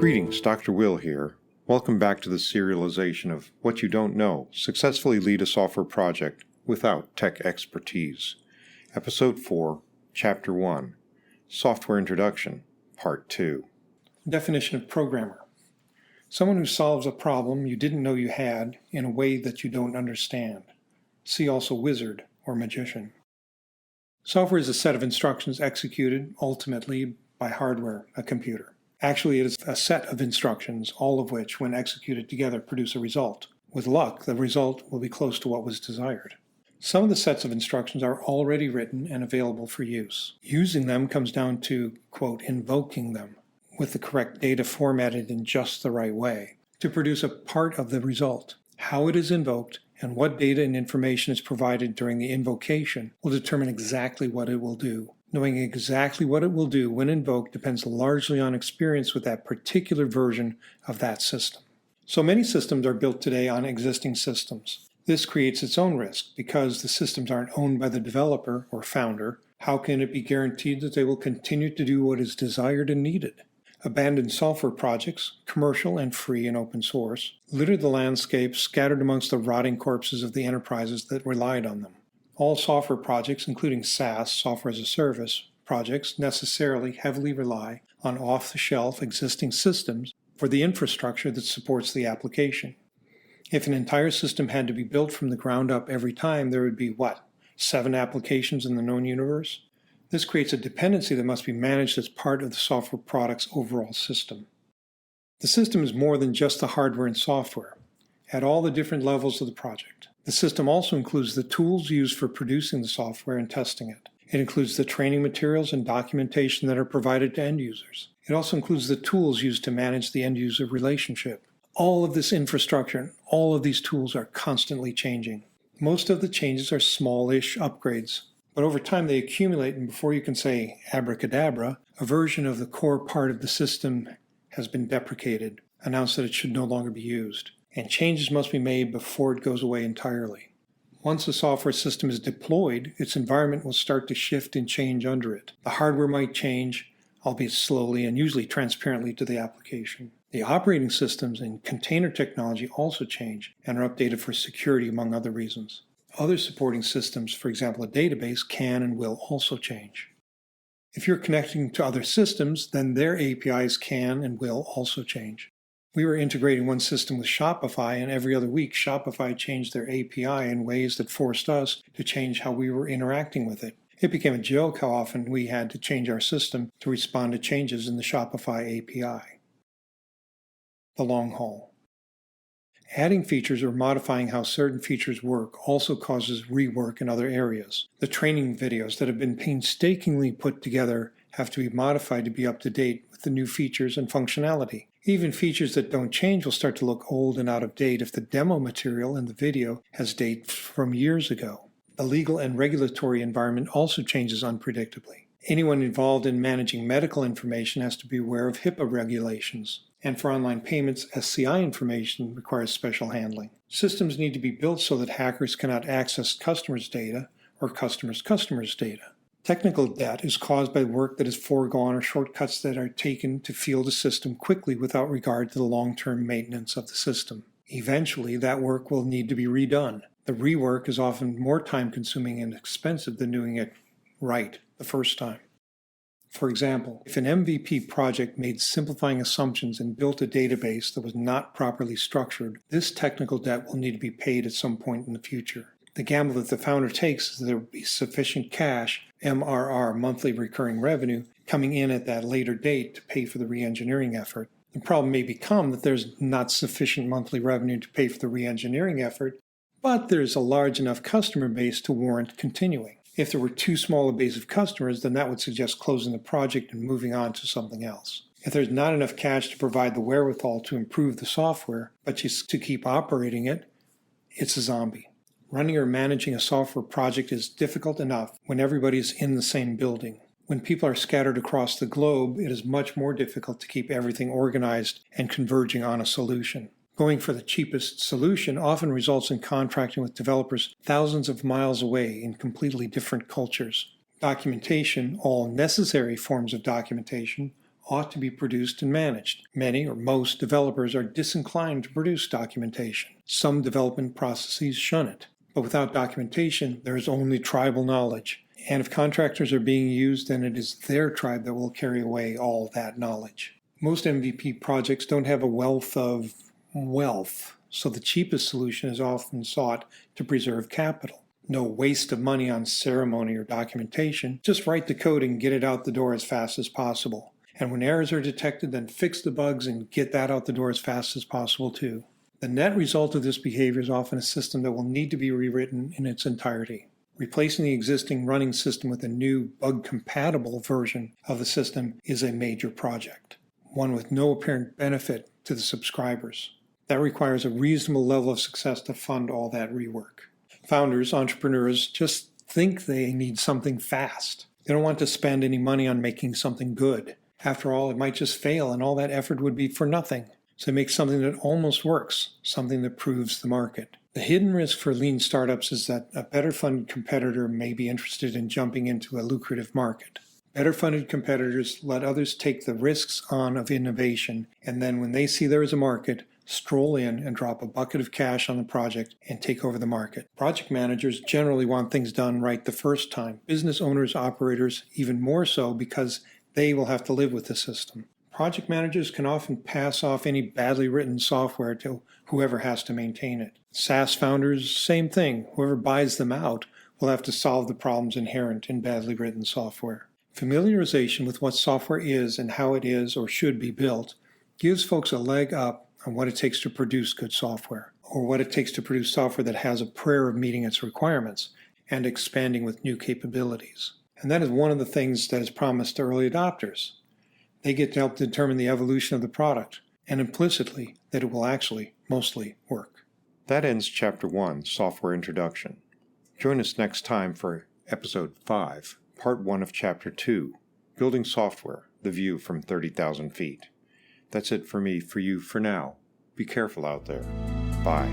Greetings, Dr. Will here. Welcome back to the serialization of What You Don't Know, Successfully Lead a Software Project Without Tech Expertise. Episode 4, Chapter 1, Software Introduction, Part 2. Definition of programmer. Someone who solves a problem you didn't know you had in a way that you don't understand. See also wizard or magician. Software is a set of instructions executed ultimately by hardware, a computer. Actually, it is a set of instructions, all of which, when executed together, produce a result. With luck, the result will be close to what was desired. Some of the sets of instructions are already written and available for use. Using them comes down to, quote, invoking them, with the correct data formatted in just the right way, to produce a part of the result. How it is invoked and what data and information is provided during the invocation will determine exactly what it will do. Knowing exactly what it will do when invoked depends largely on experience with that particular version of that system. So many systems are built today on existing systems. This creates its own risk because the systems aren't owned by the developer or founder. How can it be guaranteed that they will continue to do what is desired and needed? Abandoned software projects, commercial and free and open source, litter the landscape scattered amongst the rotting corpses of the enterprises that relied on them. All software projects, including SaaS, software as a service, projects necessarily heavily rely on off-the-shelf existing systems for the infrastructure that supports the application. If an entire system had to be built from the ground up every time, there would be, 7 applications in the known universe? This creates a dependency that must be managed as part of the software product's overall system. The system is more than just the hardware and software, at all the different levels of the project. The system also includes the tools used for producing the software and testing it. It includes the training materials and documentation that are provided to end users. It also includes the tools used to manage the end-user relationship. All of this infrastructure and all of these tools are constantly changing. Most of the changes are smallish upgrades, but over time they accumulate, and before you can say abracadabra, a version of the core part of the system has been deprecated, announced that it should no longer be used. And changes must be made before it goes away entirely. Once a software system is deployed, its environment will start to shift and change under it. The hardware might change, albeit slowly and usually transparently to the application. The operating systems and container technology also change and are updated for security, among other reasons. Other supporting systems, for example a database, can and will also change. If you're connecting to other systems, then their APIs can and will also change. We were integrating one system with Shopify, and every other week Shopify changed their API in ways that forced us to change how we were interacting with it. It became a joke how often we had to change our system to respond to changes in the Shopify API. The long haul. Adding features or modifying how certain features work also causes rework in other areas. The training videos that have been painstakingly put together have to be modified to be up to date with the new features and functionality. Even features that don't change will start to look old and out of date if the demo material in the video has dates from years ago. The legal and regulatory environment also changes unpredictably. Anyone involved in managing medical information has to be aware of HIPAA regulations. And for online payments, SCI information requires special handling. Systems need to be built so that hackers cannot access customers' data or customers' data. Technical debt is caused by work that is foregone or shortcuts that are taken to field a system quickly without regard to the long-term maintenance of the system. Eventually, that work will need to be redone. The rework is often more time-consuming and expensive than doing it right the first time. For example, if an MVP project made simplifying assumptions and built a database that was not properly structured, this technical debt will need to be paid at some point in the future. The gamble that the founder takes is that there will be sufficient cash, MRR, monthly recurring revenue, coming in at that later date to pay for the re-engineering effort. The problem may become that there's not sufficient monthly revenue to pay for the re-engineering effort, but there's a large enough customer base to warrant continuing. If there were too small a base of customers, then that would suggest closing the project and moving on to something else. If there's not enough cash to provide the wherewithal to improve the software, but just to keep operating it, it's a zombie. Running or managing a software project is difficult enough when everybody is in the same building. When people are scattered across the globe, it is much more difficult to keep everything organized and converging on a solution. Going for the cheapest solution often results in contracting with developers thousands of miles away in completely different cultures. Documentation, all necessary forms of documentation, ought to be produced and managed. Many or most developers are disinclined to produce documentation. Some development processes shun it. But without documentation, there is only tribal knowledge. And if contractors are being used, then it is their tribe that will carry away all that knowledge. Most MVP projects don't have a wealth of wealth, so the cheapest solution is often sought to preserve capital. No waste of money on ceremony or documentation. Just write the code and get it out the door as fast as possible. And when errors are detected, then fix the bugs and get that out the door as fast as possible too. The net result of this behavior is often a system that will need to be rewritten in its entirety. Replacing the existing running system with a new bug-compatible version of the system is a major project, one with no apparent benefit to the subscribers. That requires a reasonable level of success to fund all that rework. Founders, entrepreneurs, just think they need something fast. They don't want to spend any money on making something good. After all, it might just fail and all that effort would be for nothing. So make something that almost works, something that proves the market. The hidden risk for lean startups is that a better funded competitor may be interested in jumping into a lucrative market. Better funded competitors let others take the risks on of innovation, and then when they see there is a market, stroll in and drop a bucket of cash on the project and take over the market. Project managers generally want things done right the first time. Business owners, operators, even more so because they will have to live with the system. Project managers can often pass off any badly written software to whoever has to maintain it. SaaS founders, same thing. Whoever buys them out will have to solve the problems inherent in badly written software. Familiarization with what software is and how it is or should be built gives folks a leg up on what it takes to produce good software, or what it takes to produce software that has a prayer of meeting its requirements and expanding with new capabilities. And that is one of the things that is promised to early adopters. They get to help determine the evolution of the product, and implicitly that it will actually mostly work. That ends Chapter 1, Software Introduction. Join us next time for Episode 5, Part 1 of Chapter 2, Building Software, the View from 30,000 Feet. That's it for me, for you, for now. Be careful out there. Bye.